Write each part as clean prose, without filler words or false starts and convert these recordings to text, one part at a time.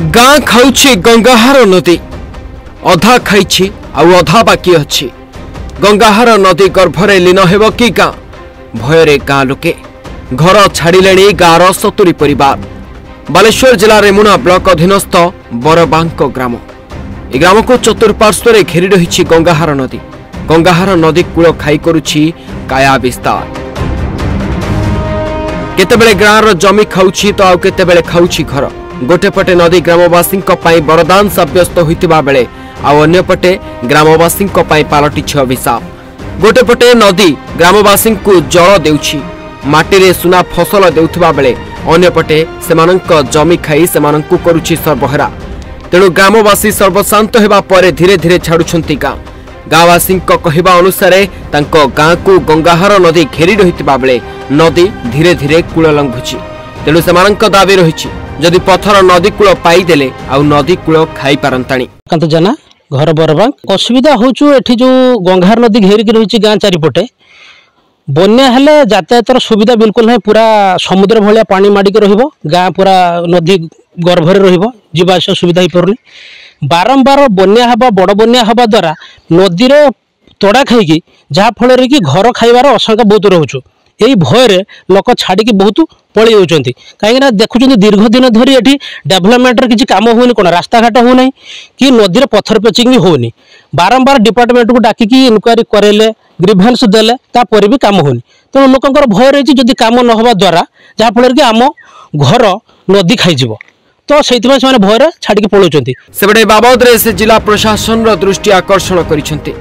गाँ खाऊछि गंगाहार नदी अधा खाई अधा बाकी अच्छी गंगाहार नदी गर्भरे लीन हेब कि गाँ भୟରେ गाँ लोके घर छाड़िले गाँर 70 परिवार। बालेश्वर जिला रेमुना ब्लॉक अधीनस्थ बरबांक ग्राम ए ग्राम को चतुर्पार्श्व घेरी रही गंगाहार नदी। गंगाहार नदी कूल खाई करुछि काया विस्तार। केतेबेले गाँर जमी खाऊछि तो आउ केतेबेले खाऊछि घर। गोटे पटे नदी ग्रामवासी वरदान सब्यस्त होइतिबा बेले आउ अन्य पटे ग्रामवासी पालटिछि अभिशाप। गोटे पटे नदी ग्रामवासी को जल देउछि माटी रे सुना फसल देउथिबा बेले अन्य पटे सेमानंक जमी खाई सेमानंकु करुछि सर्वहरा। तेणु ग्रामवासी सर्वशांत हेबा परे धीरे धीरे छाड़ुछंती गाँ। गाँवासी कहवा अनुसार तांको गाँ को गंगाहार नदी घेरी रहितिबा बेले नदी धीरे धीरे कूल लंघुछि। तेणु सेमानंक दाबी रहिछि जदि पथर नदी कूल पाइदेले आउ नदी कूल खाई पारंतानी। कांत जना घर बरबांक असुविधा होचु एठी जो गंगाहार नदी घेरिक रहिछि गाँ चारिपटे बन्या हेले यातायातर सुविधा बिल्कुल नहीं। पूरा समुद्र भलिया पानी माडिक रहिबो गाँ पूरा नदी गर्भरे रहिबो जीवा आसा सुविधा ही परनी। बारंबार बन्या हबा बड़ बन्या हबा द्वारा नदी रे तोड़ा खाइकी जहा फल रे कि घर खाइबार आशंका बहुत रहउछु। यही भय लोक छाड़ी बहुत पलि जाउछंती कहीं देखुं दीर्घ दिन धरी एठी डेभलपमेंट किसी काम होनी कौन रास्ता घाट होना कि नदी में पत्थर पेचिंग होनी। बारंबार डिपार्टमेंट को डाकिकी इनक्वारी करेले ग्रीभेन्स देले तापर भी काम होनी। तेणु लोकंकर भय रही जदि काम न होवा द्वारा जहाँफल कि आम घर नदी खाईजिव तो से भय छाड़ी पलाउछंती। सेबडे बाबद से जिला प्रशासन दृष्टि आकर्षण करिसेंती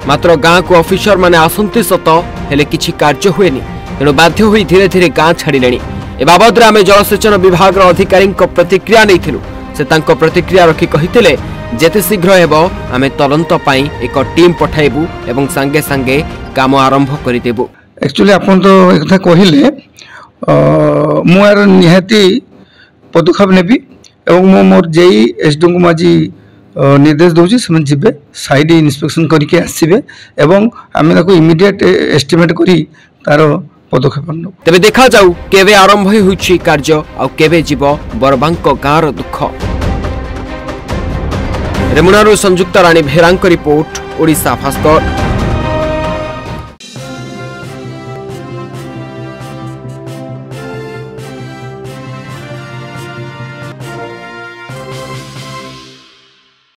मात्र गाँ को ऑफिसर माने आसंती सत हेले किछि कार्य हुएनी। तेणु बाध्य होई धीरे धीरे गाँ छाड़िले। ए बाबद आमे जलसेचन विभाग अधिकारी प्रतिक्रिया नैथिलु। से तांको प्रतिक्रिया रखी कहिथिले जेते शीघ्र हेबो आमे तदंत पई एक टीम पठाइबु एवं संगे संगे काम आरंभ करि देबु। एक्चुअली आपन तो एक कथा कहिले मु आर निहाती पदक्षेप नेबी एवं मो मोर जेई एसडी को माजी निर्देश दउछि समान जिबे साइड इंस्पेक्शन करके आसीबे एवं आमे ताको इमीडिएट एस्टिमेट करी तार पदक्षेप न। तबे देखा जाऊ केवे आरंभ होइछि कार्य आ केवे जीव बरबांक गाँर दुख। रेमुनारू संयुक्त रानी भेरांक रिपोर्ट ओडिशा भास्कर।